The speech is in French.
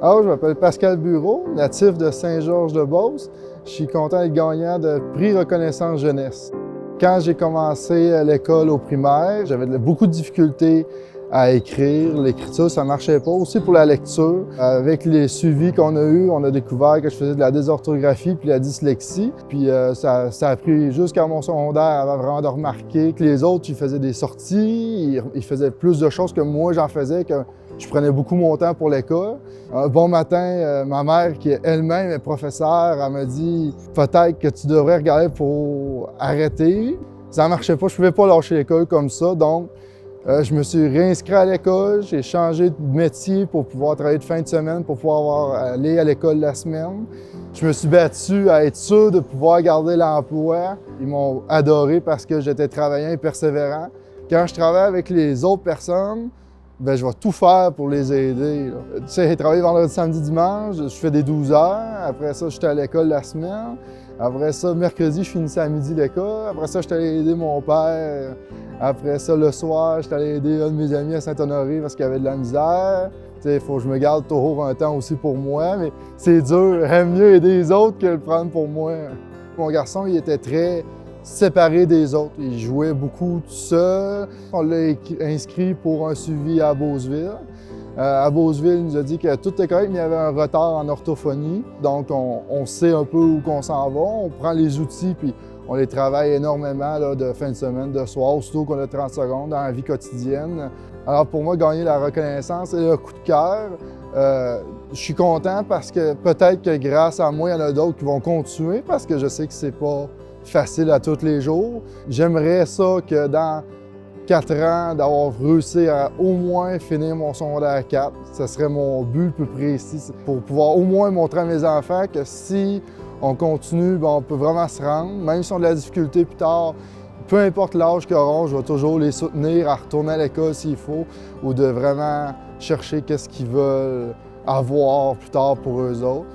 Je m'appelle Pascal Bureau, natif de Saint-Georges-de-Beauce. Je suis content d'être gagnant de prix Reconnaissance Jeunesse. Quand j'ai commencé l'école au primaire, j'avais beaucoup de difficultés à écrire. L'écriture, ça ne marchait pas. Aussi pour la lecture. Avec les suivis qu'on a eus, on a découvert que je faisais de la dysorthographie puis de la dyslexie. Puis ça a pris jusqu'à mon secondaire avant vraiment de remarquer que les autres, ils faisaient des sorties, ils faisaient plus de choses que moi j'en faisais, que je prenais beaucoup mon temps pour l'école. Un bon matin, ma mère, qui elle-même est professeure, elle m'a dit « Peut-être que tu devrais regarder pour arrêter ». Ça ne marchait pas, je ne pouvais pas lâcher l'école comme ça, donc je me suis réinscrit à l'école, j'ai changé de métier pour pouvoir travailler de fin de semaine, pour pouvoir aller à l'école la semaine. Je me suis battu à être sûr de pouvoir garder l'emploi. Ils m'ont adoré parce que j'étais travaillant et persévérant. Quand je travaille avec les autres personnes, bien, je vais tout faire pour les aider. Tu sais, j'ai travaillé vendredi, samedi, dimanche, je fais des 12 heures. Après ça, j'étais à l'école la semaine. Après ça, mercredi, je finissais à midi l'école. Après ça, j'étais allé aider mon père. Après ça, le soir, j'étais allé aider un de mes amis à Saint-Honoré parce qu'il avait de la misère. Tu sais, il faut que je me garde toujours un temps aussi pour moi, mais c'est dur. J'aime mieux aider les autres que le prendre pour moi. Mon garçon, il était très séparé des autres. Il jouait beaucoup tout seul. On l'a inscrit pour un suivi à Beauceville. À Beauceville, il nous a dit que tout était correct, mais il y avait un retard en orthophonie. Donc, on sait un peu où on s'en va. On prend les outils, puis on les travaille énormément là, de fin de semaine, de soir, aussitôt qu'on a 30 secondes dans la vie quotidienne. Alors, pour moi, gagner la reconnaissance, c'est le coup de cœur. Je suis content parce que peut-être que grâce à moi, il y en a d'autres qui vont continuer parce que je sais que c'est pas facile à tous les jours. J'aimerais ça que dans 4 ans, d'avoir réussi à au moins finir mon secondaire 4. Ce serait mon but le plus précis pour pouvoir au moins montrer à mes enfants que si on continue, bien, on peut vraiment se rendre. Même si on a de la difficulté plus tard, peu importe l'âge qu'ils auront, je vais toujours les soutenir à retourner à l'école s'il faut ou de vraiment chercher qu'est-ce qu'ils veulent avoir plus tard pour eux autres.